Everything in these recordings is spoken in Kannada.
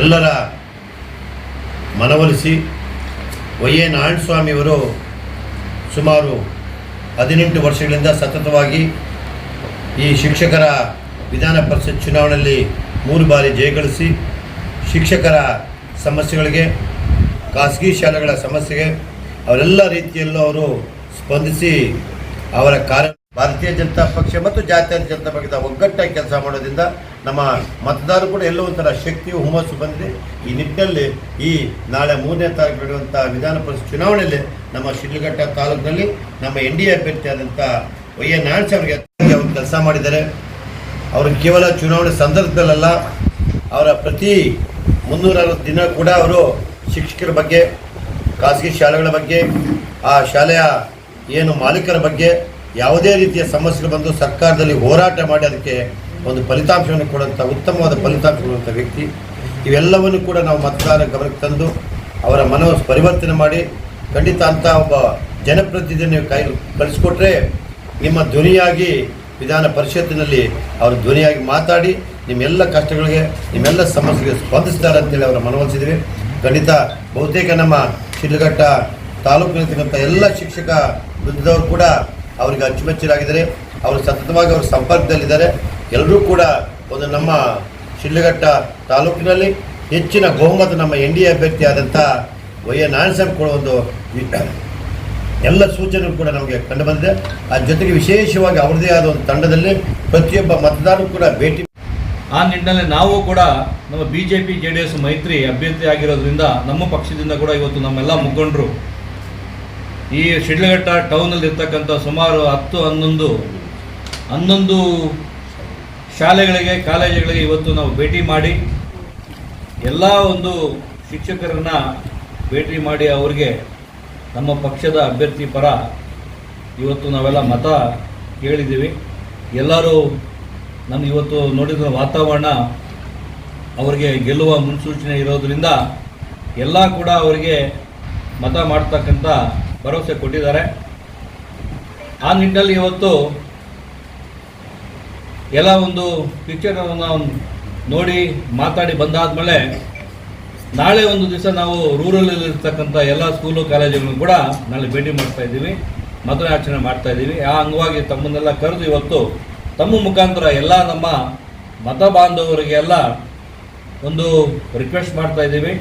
ನಮ್ಮೆಲ್ಲರ ಮನವೊಲಿಸಿ ವೈ ಎ ನಾರಾಯಣಸ್ವಾಮಿಯವರು ಸುಮಾರು 18 ವರ್ಷಗಳಿಂದ ಸತತವಾಗಿ ಈ ಶಿಕ್ಷಕರ ವಿಧಾನ ಪರಿಷತ್ ಚುನಾವಣೆಯಲ್ಲಿ 3 ಬಾರಿ ಜಯಗಳಿಸಿ ಶಿಕ್ಷಕರ ಸಮಸ್ಯೆಗಳಿಗೆ, ಖಾಸಗಿ ಶಾಲೆಗಳ ಸಮಸ್ಯೆಗೆ ಅವರೆಲ್ಲ ರೀತಿಯಲ್ಲೂ ಅವರು ಸ್ಪಂದಿಸಿ ಅವರ ಭಾರತೀಯ ಜನತಾ ಪಕ್ಷ ಮತ್ತು ಜಾತ್ಯತೀತ ಜನತಾ ಪಕ್ಷದ ಒಗ್ಗಟ್ಟಾಗಿ ಕೆಲಸ ಮಾಡೋದ್ರಿಂದ ನಮ್ಮ ಮತದಾರರು ಕೂಡ ಎಲ್ಲೋ ಒಂಥರ ಶಕ್ತಿಯು ಹುಮ್ಮಸ್ಸು ಬಂದಿದೆ. ಈ ನಿಟ್ಟಿನಲ್ಲಿ ಈ ನಾಳೆ 3ನೇ ತಾರೀಕು ನಡೆಯುವಂಥ ವಿಧಾನ ಪರಿಷತ್ ಚುನಾವಣೆಯಲ್ಲಿ ನಮ್ಮ ಶಿಡ್ಲಘಟ್ಟ ತಾಲೂಕಿನಲ್ಲಿ ನಮ್ಮ NDA ಅಭ್ಯರ್ಥಿಯಾದಂಥ ವೈ ಎ ನಾರಾಯಣಸ್ವಾಮಿಗೆ ಅವರು ಕೆಲಸ ಮಾಡಿದ್ದಾರೆ. ಅವರು ಕೇವಲ ಚುನಾವಣೆ ಸಂದರ್ಭದಲ್ಲ, ಅವರ ಪ್ರತಿ 360 ದಿನ ಕೂಡ ಅವರು ಶಿಕ್ಷಕರ ಬಗ್ಗೆ, ಖಾಸಗಿ ಶಾಲೆಗಳ ಬಗ್ಗೆ, ಆ ಶಾಲೆಯ ಏನು ಮಾಲೀಕರ ಬಗ್ಗೆ ಯಾವುದೇ ರೀತಿಯ ಸಮಸ್ಯೆಗಳು ಬಂದು ಸರ್ಕಾರದಲ್ಲಿ ಹೋರಾಟ ಮಾಡಿ ಅದಕ್ಕೆ ಒಂದು ಫಲಿತಾಂಶವನ್ನು ಕೊಡುವಂಥ ಉತ್ತಮವಾದ ಫಲಿತಾಂಶ ಕೊಡುವಂಥ ವ್ಯಕ್ತಿ. ಇವೆಲ್ಲವನ್ನು ಕೂಡ ನಾವು ಮತದಾರರ ಗಮನಕ್ಕೆ ತಂದು ಅವರ ಮನಸ್ಸು ಪರಿವರ್ತನೆ ಮಾಡಿ ಖಂಡಿತ ಅಂತ ಒಬ್ಬ ಜನಪ್ರತಿನಿಧಿಯನ್ನು ಕಳಿಸ್ಕೊಟ್ರೆ ನಿಮ್ಮ ಧ್ವನಿಯಾಗಿ ವಿಧಾನ ಪರಿಷತ್ತಿನಲ್ಲಿ ಅವರು ಧ್ವನಿಯಾಗಿ ಮಾತಾಡಿ ನಿಮ್ಮೆಲ್ಲ ಕಷ್ಟಗಳಿಗೆ, ನಿಮ್ಮೆಲ್ಲ ಸಮಸ್ಯೆಗೆ ಸ್ಪಂದಿಸ್ತಾರೆ ಅಂತೇಳಿ ಅವರ ಮನವೊಲಿಸಿದ್ವಿ. ಖಂಡಿತ ಬಹುತೇಕ ನಮ್ಮ ಶಿಡ್ಲಘಟ್ಟ ತಾಲೂಕಿನಲ್ಲಿರ್ತಕ್ಕಂಥ ಎಲ್ಲ ಶಿಕ್ಷಕ ವೃಂದದವರು ಕೂಡ ಅವರಿಗೆ ಅಚ್ಚುಮೆಚ್ಚಲಾಗಿದ್ದಾರೆ. ಅವರು ಸತತವಾಗಿ ಅವರ ಸಂಪರ್ಕದಲ್ಲಿದ್ದಾರೆ. ಎಲ್ಲರೂ ಕೂಡ ಒಂದು ನಮ್ಮ ಶಿಡ್ಲಘಟ್ಟ ತಾಲೂಕಿನಲ್ಲಿ ಹೆಚ್ಚಿನ ಬಹುಮತ ನಮ್ಮ NDA ಅಭ್ಯರ್ಥಿ ಆದಂಥ ವೈ ಎ ನಾರಾಯಣಸ್ವಾಮಿ ಕೊಡುವ ಒಂದು ಎಲ್ಲ ಸೂಚನೆಗಳು ಕೂಡ ನಮಗೆ ಕಂಡುಬಂದಿದೆ. ಆ ಜೊತೆಗೆ ವಿಶೇಷವಾಗಿ ಅವರದೇ ಆದ ಒಂದು ತಂಡದಲ್ಲಿ ಪ್ರತಿಯೊಬ್ಬ ಮತದಾರರು ಕೂಡ ಭೇಟಿ. ಆ ನಿಟ್ಟಿನಲ್ಲಿ ನಾವು ಕೂಡ ನಮ್ಮ BJP JDS ಮೈತ್ರಿ ಅಭ್ಯರ್ಥಿ ಆಗಿರೋದ್ರಿಂದ ನಮ್ಮ ಪಕ್ಷದಿಂದ ಕೂಡ ಇವತ್ತು ನಮ್ಮೆಲ್ಲ ಮುಖಂಡರು ಈ ಶಿಡ್ಲಘಟ್ಟ ಟೌನಲ್ಲಿ ಇರ್ತಕ್ಕಂಥ ಸುಮಾರು 11 ಶಾಲೆಗಳಿಗೆ, ಕಾಲೇಜುಗಳಿಗೆ ಇವತ್ತು ನಾವು ಭೇಟಿ ಮಾಡಿ ಎಲ್ಲ ಒಂದು ಶಿಕ್ಷಕರನ್ನು ಭೇಟಿ ಮಾಡಿ ಅವರಿಗೆ ನಮ್ಮ ಪಕ್ಷದ ಅಭ್ಯರ್ಥಿ ಪರ ಇವತ್ತು ನಾವೆಲ್ಲ ಮತ ಕೇಳಿದ್ದೀವಿ. ಎಲ್ಲರೂ ನಾನು ಇವತ್ತು ನೋಡಿದ ವಾತಾವರಣ ಅವರಿಗೆ ಗೆಲ್ಲುವ ಮುನ್ಸೂಚನೆ ಇರೋದರಿಂದ ಎಲ್ಲ ಕೂಡ ಅವರಿಗೆ ಮತ ಮಾಡ್ತಕ್ಕಂಥ ಭರವಸೆ ಕೊಟ್ಟಿದ್ದಾರೆ. ಆ ನಿಟ್ಟಿನಲ್ಲಿ ಇವತ್ತು ಎಲ್ಲ ಒಂದು ಪಿಕ್ಚರನ್ನು ನೋಡಿ ಮಾತಾಡಿ ಬಂದಾದಮೇಲೆ ನಾಳೆ ಒಂದು ದಿವಸ ನಾವು ರೂರಲ್ಲಿರ್ತಕ್ಕಂಥ ಎಲ್ಲ ಸ್ಕೂಲು ಕಾಲೇಜುಗಳನ್ನು ಕೂಡ ನಾಳೆ ಭೇಟಿ ಮಾಡ್ತಾ ಇದ್ದೀವಿ, ಮತಯಾಚನೆ ಮಾಡ್ತಾ ಇದ್ದೀವಿ. ಆ ಅಂಗವಾಗಿ ತಮ್ಮನ್ನೆಲ್ಲ ಕರೆದು ಇವತ್ತು ತಮ್ಮ ಮುಖಾಂತರ ಎಲ್ಲ ನಮ್ಮ ಮತ ಬಾಂಧವರಿಗೆಲ್ಲ ಒಂದು ರಿಕ್ವೆಸ್ಟ್ ಮಾಡ್ತಾ ಇದ್ದೀವಿ.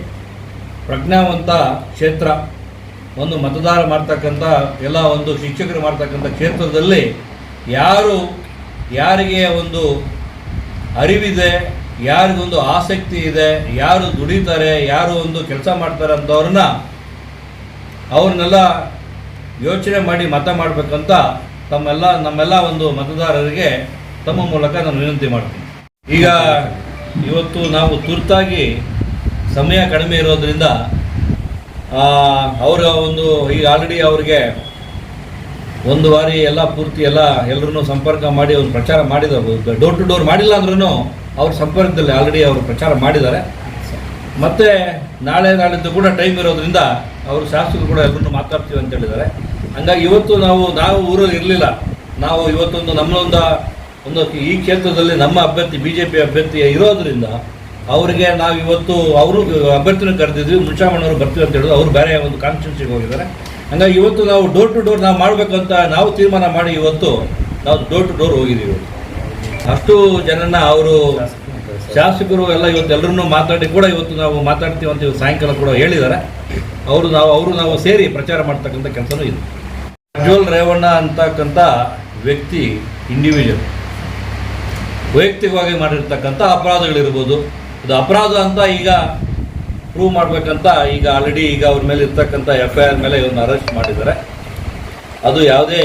ಪ್ರಜ್ಞಾವಂತ ಕ್ಷೇತ್ರ, ಒಂದು ಮತದಾರ ಮಾಡ್ತಕ್ಕಂಥ ಎಲ್ಲ ಒಂದು ಶಿಕ್ಷಕರು ಮಾಡ್ತಕ್ಕಂಥ ಕ್ಷೇತ್ರದಲ್ಲಿ ಯಾರಿಗೆ ಒಂದು ಅರಿವಿದೆ, ಯಾರಿಗೊಂದು ಆಸಕ್ತಿ ಇದೆ, ಯಾರು ದುಡಿತಾರೆ, ಯಾರು ಒಂದು ಕೆಲಸ ಮಾಡ್ತಾರೆ ಅಂಥವ್ರನ್ನ ಅವ್ರನ್ನೆಲ್ಲ ಯೋಚನೆ ಮಾಡಿ ಮತ ಮಾಡಬೇಕಂತ ನಮ್ಮೆಲ್ಲ ಒಂದು ಮತದಾರರಿಗೆ ತಮ್ಮ ಮೂಲಕ ನಾನು ವಿನಂತಿ ಮಾಡ್ತೀನಿ. ಈಗ ಇವತ್ತು ನಾವು ತುರ್ತಾಗಿ ಸಮಯ ಕಡಿಮೆ ಇರೋದ್ರಿಂದ ಅವರ ಒಂದು ಈಗ ಆಲ್ರೆಡಿ ಅವ್ರಿಗೆ ಒಂದು ಬಾರಿ ಎಲ್ಲ ಪೂರ್ತಿ ಎಲ್ಲರನ್ನೂ ಸಂಪರ್ಕ ಮಾಡಿ ಅವ್ರು ಪ್ರಚಾರ ಮಾಡಿದ್ದಾರೆ. ಡೋರ್ ಟು ಡೋರ್ ಮಾಡಿಲ್ಲ ಅಂದ್ರೂ ಅವ್ರ ಸಂಪರ್ಕದಲ್ಲಿ ಆಲ್ರೆಡಿ ಅವರು ಪ್ರಚಾರ ಮಾಡಿದ್ದಾರೆ. ಮತ್ತು ನಾಳಿದ್ದು ಕೂಡ ಟೈಮ್ ಇರೋದ್ರಿಂದ ಅವರು ಶಾಸಕರು ಕೂಡ ಎಲ್ಲರನ್ನೂ ಮಾತಾಡ್ತೀವಿ ಅಂತ ಹೇಳಿದ್ದಾರೆ. ಹಂಗಾಗಿ ಇವತ್ತು ನಾವು ಊರಲ್ಲಿ ಇರಲಿಲ್ಲ. ನಾವು ಇವತ್ತೊಂದು ಒಂದು ಈ ಕ್ಷೇತ್ರದಲ್ಲಿ ನಮ್ಮ ಅಭ್ಯರ್ಥಿ BJP ಅಭ್ಯರ್ಥಿ ಇರೋದ್ರಿಂದ ಅವರಿಗೆ ನಾವು ಇವತ್ತು ಅವರು ಅಭ್ಯರ್ಥಿನ ಕರೆದಿದ್ವಿ. ಮುನ್ಷಾಮಣ್ಣವರು ಬರ್ತೀವಿ ಅಂತ ಹೇಳಿದ್ರು, ಅವರು ಬೇರೆ ಒಂದು ಕಾನ್ಸ್ಟಿಟ್ಯೂನ್ಸಿಗೆ ಹೋಗಿದ್ದಾರೆ. ಹಂಗಾಗಿ ಇವತ್ತು ನಾವು ಡೋರ್ ಟು ಡೋರ್ ನಾವು ಮಾಡಬೇಕು ಅಂತ ನಾವು ತೀರ್ಮಾನ ಮಾಡಿ ಇವತ್ತು ನಾವು ಡೋರ್ ಟು ಡೋರ್ ಹೋಗಿದ್ದೀವಿ. ಅಷ್ಟು ಜನನ ಅವರು ಶಾಸಕರು ಎಲ್ಲ ಎಲ್ಲರನ್ನೂ ಮಾತಾಡಿ ಕೂಡ ಇವತ್ತು ನಾವು ಮಾತಾಡ್ತೀವಿ ಅಂತ ಸಾಯಂಕಾಲ ಕೂಡ ಹೇಳಿದ್ದಾರೆ. ನಾವು ಸೇರಿ ಪ್ರಚಾರ ಮಾಡ್ತಕ್ಕಂಥ ಕೆಲಸನೂ ಇದೆ. ಪ್ರಜ್ವಲ್ ರೇವಣ್ಣ ಅಂತಕ್ಕಂಥ ವ್ಯಕ್ತಿ ಇಂಡಿವಿಜುವಲ್ ವೈಯಕ್ತಿಕವಾಗಿ ಮಾಡಿರ್ತಕ್ಕಂಥ ಅಪರಾಧಗಳಿರ್ಬೋದು. ಇದು ಅಪರಾಧ ಅಂತ ಈಗ ಪ್ರೂವ್ ಮಾಡಬೇಕಂತ ಈಗ ಆಲ್ರೆಡಿ ಅವ್ರ ಮೇಲೆ ಇರ್ತಕ್ಕಂಥ FIR ಮೇಲೆ ಇವ್ರನ್ನ ಅರೆಸ್ಟ್ ಮಾಡಿದ್ದಾರೆ. ಅದು ಯಾವುದೇ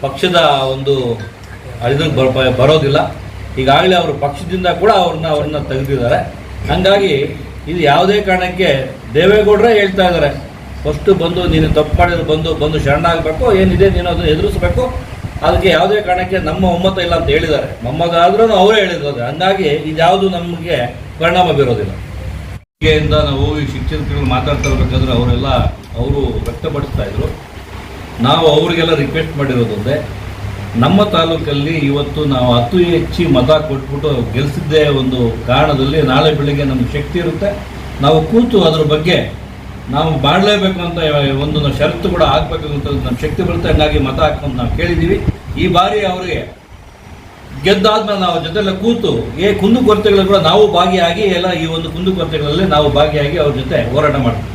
ಪಕ್ಷದ ಒಂದು ಇದಕ್ಕೆ ಬರೋದಿಲ್ಲ. ಈಗಾಗಲೇ ಅವರು ಪಕ್ಷದಿಂದ ಕೂಡ ಅವ್ರನ್ನ ತೆಗೆದಿದ್ದಾರೆ. ಹಾಗಾಗಿ ಇದು ಯಾವುದೇ ಕಾರಣಕ್ಕೆ ದೇವೇಗೌಡರೇ ಹೇಳ್ತಾ ಇದ್ದಾರೆ, ಫಸ್ಟು ಬಂದು ನೀನು ತಪ್ಪು ಮಾಡಿದ್ರೆ ಬಂದು ಶರಣಾಗಬೇಕು, ಏನಿದೆ ನೀನು ಅದನ್ನು ಎದುರಿಸಬೇಕು, ಅದಕ್ಕೆ ಯಾವುದೇ ಕಾರಣಕ್ಕೆ ನಮ್ಮ ಒಮ್ಮತ ಇಲ್ಲ ಅಂತ ಹೇಳಿದ್ದಾರೆ. ಮೊಮ್ಮಗ ಆದ್ರೂ ಅವರೇ ಹೇಳಿದ್ದಾರೆ. ಹಂಗಾಗಿ ಇದ್ಯಾವುದು ನಮಗೆ ಪರಿಣಾಮ ಬೀರೋದಿಲ್ಲ. ಹೀಗೆಯಿಂದ ನಾವು ಈ ಶಿಕ್ಷಕರು ಮಾತಾಡ್ತಾ ಇರಬೇಕಾದ್ರೆ ಅವರು ವ್ಯಕ್ತಪಡಿಸ್ತಾ ಇದ್ರು. ನಾವು ಅವರಿಗೆಲ್ಲ ರಿಕ್ವೆಸ್ಟ್ ಮಾಡಿರೋದಂದ್ರೆ ನಮ್ಮ ತಾಲೂಕಲ್ಲಿ ಇವತ್ತು ನಾವು ಅತಿ ಹೆಚ್ಚು ಮತ ಕೊಟ್ಬಿಟ್ಟು ಗೆಲ್ಲಿಸಿದ್ದೇ ಒಂದು ಕಾರಣದಲ್ಲಿ ನಾಳೆ ಬೆಳಿಗ್ಗೆ ನಮ್ಗೆ ಶಕ್ತಿ ಇರುತ್ತೆ, ನಾವು ಕೂತು ಅದ್ರ ಬಗ್ಗೆ ನಾವು ಮಾಡಲೇಬೇಕು ಅಂತ ಒಂದು ಷರತ್ತು ಕೂಡ ಆಗಬೇಕು ಅಂತ ನಮ್ಮ ಶಕ್ತಿ ಬರುತ್ತೆ. ಹಂಗಾಗಿ ಮತ ಹಾಕೊಂಡು ನಾವು ಕೇಳಿದ್ದೀವಿ. ಈ ಬಾರಿ ಅವರಿಗೆ ಗೆದ್ದಾದ್ಮೇಲೆ ನಾವು ಜೊತೆಲ್ಲ ಕೂತು ಕುಂದುಕೊರತೆಗಳು ಕೂಡ ನಾವು ಭಾಗಿಯಾಗಿ ಎಲ್ಲ ಈ ಒಂದು ಕುಂದುಕೊರತೆಗಳಲ್ಲಿ ನಾವು ಭಾಗಿಯಾಗಿ ಅವ್ರ ಜೊತೆ ಹೋರಾಟ ಮಾಡ್ತೀವಿ.